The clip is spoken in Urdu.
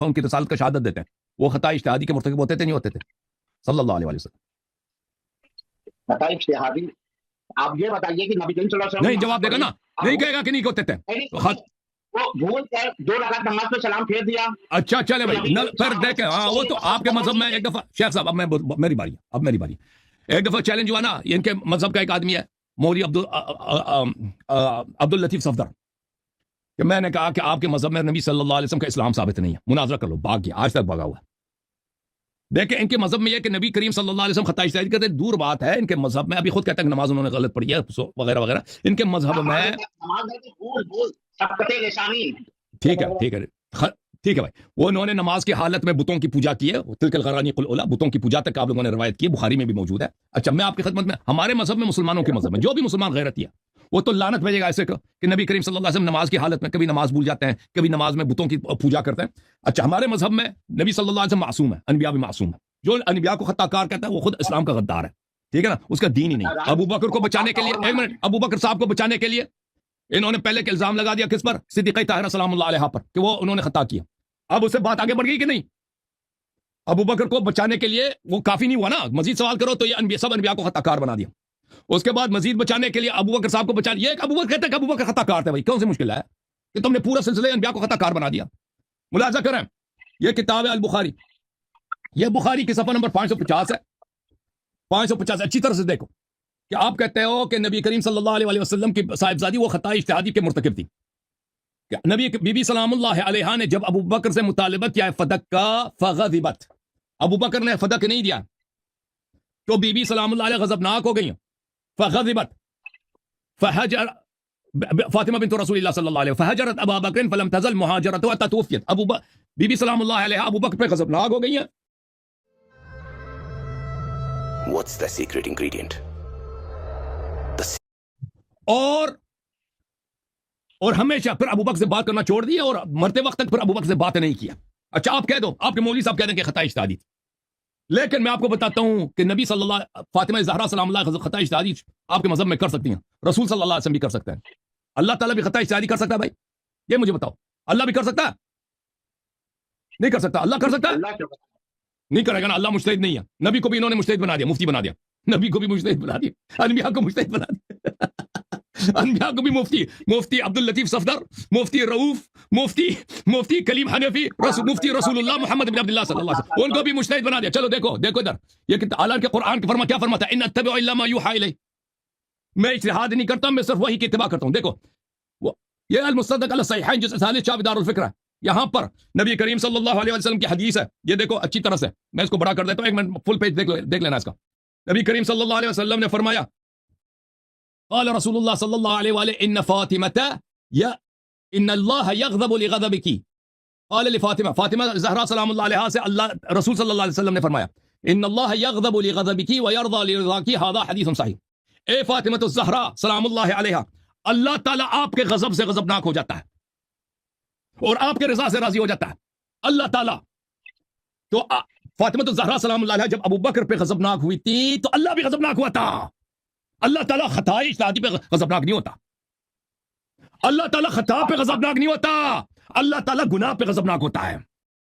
ان کی رسالت کا شہادت دیتے ہیں، وہ خطا اجتہادی کے مرتکب ہوتے تھے نہیں ہوتے تھے؟ صلی اللہ علیہ وسلم خطا اجتہادی آپ یہ بتائیے کہ نبی کریم صلی اللہ علیہ وسلم نہیں جواب دے گا نا، نہیں کہے گا کہ نہیں ہوتے تھے. وہ بھول کر 2 رکعت نماز پہ سلام پھیر دیا. اچھا چلے بھائی پھر دیکھیں، ہاں وہ تو آپ کے مذہب میں ایک دفعہ شیخ صاحب میری باری ایک دفعہ چیلنج ہوا نا، ان کے مذہب کا ایک آدمی ہے مولوی عبد اللطیف صفدر، کہ میں نے کہا کہ آپ کے مذہب میں نبی صلی اللہ علیہ وسلم کا اسلام ثابت نہیں ہے، مناظرہ کر لو، بھاگ گیا، آج تک بھاگا ہوا ہے. دیکھیں ان کے مذہب میں یہ کہ نبی کریم صلی اللہ علیہ وسلم خطا اجتہادی کرتے، دور بات ہے. ان کے مذہب میں ابھی خود کہتے ہیں کہ نماز انہوں نے غلط پڑھی ہے وغیرہ وغیرہ. ان کے مذہب میں ٹھیک ہے بھائی، وہ انہوں نے نماز کی حالت میں بتوں کی پوجا کی ہے، تلک الغرانی قل اولا، بتوں کی پوجا تک آپ لوگوں نے روایت کی ہے، بخاری میں بھی موجود ہے. اچھا میں آپ کی خدمت میں، ہمارے مذہب میں، مسلمانوں کے مذہب میں جو بھی مسلمان غیرتی ہے وہ تو لعنت بھیجے گا ایسے کہ نبی کریم صلی اللہ علیہ وسلم نماز کی حالت میں کبھی نماز بھول جاتے ہیں، کبھی نماز میں بتوں کی پوجا کرتے ہیں. اچھا ہمارے مذہب میں نبی صلی اللہ علیہ وسلم معصوم ہے، انبیاء بھی معصوم ہے. جو انبیاء کو خطا کار کہتا ہے وہ خود اسلام کا غدار ہے، ٹھیک ہے نا، اس کا دین ہی نہیں. ابو بکر کو بچانے کے لیے، ایک منٹ، ابو بکر صاحب کو بچانے کے لیے انہوں نے پہلے کے الزام لگا دیا کس پر؟ صدیقہ طاہرہ سلام اللہ علیہ پر، کہ وہ انہوں نے خطا کیا. اب اس سے بات آگے بڑھ گئی کہ نہیں؟ ابو بکر کو بچانے کے لیے وہ کافی نہیں ہوا نا، مزید سوال کرو تو یہ سب انبیاء کو خطا کار بنا دیا. اس کے بعد مزید بچانے کے لیے ابو بکر صاحب کو بچا لیا. ابو بکر کہتے ہیں کہ ابو بکر خطا کار تھے. بھائی کون سی مشکل ہے کہ تم نے پورا سلسلہ انبیاء کو خطا کار بنا دیا؟ ملاحظہ کریں، یہ کتاب ہے البخاری، یہ بخاری کی صفحہ نمبر 550 ہے. 550 اچھی طرح سے دیکھو کہ آپ کہتے ہو کہ نبی کریم صلی اللہ علیہ وسلم کی صاحبزادی وہ خطا اجتہادی کے مرتکب تھی. نبی بی بی سلام اللہ علیہ نے جب ابو بکر سے مطالبہ کیا ہے فدق کا فغضبت، ابو بکر نے فدق نہیں دیا تو بی بی سلام اللہ علیہ غضبناک ہو گئی، فغضبت فحجر فاطمہ بنت رسول اللہ صلی اللہ علیہ فحجرت ابا بکر فلم تزل مہاجرت حتی توفیت. بی بی سلام اللہ علیہ ابو بکر پہ غضبناک ہو گئی ہیں. What's the secret ingredient? اور ہمیشہ پھر ابو بکر سے بات کرنا چھوڑ دیا اور مرتے وقت تک پھر ابو بکر سے بات نہیں کیا. اچھا آپ کہہ دو، آپ کے مولوی صاحب کہہ دیں کہ خطا اجتہادی تھی، لیکن میں آپ کو بتاتا ہوں کہ نبی صلی اللہ، فاطمہ زہرا سلام اللہ خطا اجتہادی آپ کے مذہب میں کر سکتی ہیں، رسول صلی اللہ علیہ وسلم بھی کر سکتے ہیں، اللہ تعالیٰ بھی خطا اجتہادی کر سکتا ہے. بھائی یہ مجھے بتاؤ، اللہ بھی کر سکتا ہے؟ نہیں کر سکتا. اللہ کر سکتا ہے؟ نہیں کرے گا نا، اللہ مجتہد نہیں ہے. نبی کو بھی انہوں نے مجتہد بنا دیا، مفتی بنا دیا، نبی کو بھی مجتہد بنا دیا، انبیاء کو مجتہد بنا دیا. انبیاء کو بھی مفتی عبد اللطیف صفدر، مفتی رؤوف، مفتی کلیم حنفی، مفتی رسول اللہ محمد بن عبد اللہ صلی اللہ علیہ وسلم، ان کو بھی مجتہد بنا دیا. چلو دیکھو ادھر، یہ کہ اعلیٰ کے قرآن کے کیا فرماتا ہے؟ ان اتبع الا ما یوحى الی، میں اجتہاد نہیں کرتا، میں صرف وحی کی اتباع کرتا ہوں. دیکھو یہ المصدق علی الصحیحین جس ثالث شعب دار الفکر ہے، یہاں پر نبی کریم صلی اللہ علیہ وسلم کی حدیث ہے. یہ دیکھو اچھی طرح سے، میں اس کو بڑا کر دیتا ہوں، ایک منٹ فل پیج دیکھ لینا اس کا. نبی کریم صلی اللہ علیہ وسلم نے فرمایا قال رسول اللہ صلی اللہ علیہ وآلہ ان فاطمہ ان اللہ یغضب لغضبک، قال لفاطمہ، فاطمہ زہرا سلام اللہ علیہ سے اللہ رسول صلی اللہ علیہ وسلم نے فرمایا ان اللہ یغضب لغضبک ویرضى لرضاک، ھذا حدیث صحیح. اے فاطمہ الزہرا سلام اللہ علیہ، اللہ تعالیٰ آپ کے غضب سے غضبناک ہو جاتا ہے اور آپ کے رضا سے راضی ہو جاتا ہے اللہ تعالیٰ. تو فاطمہ الزہرا سلام اللہ علیہ جب ابو بکر پہ غضبناک ہوئی تھی تو اللہ بھی غضبناک ہوا تھا. اللہ تعالیٰ خطا اجتہادی پہ غضبناک نہیں ہوتا، اللہ تعالیٰ خطا پہ غضبناک نہیں ہوتا، اللہ تعالیٰ گناہ پہ غضبناک ہوتا ہے.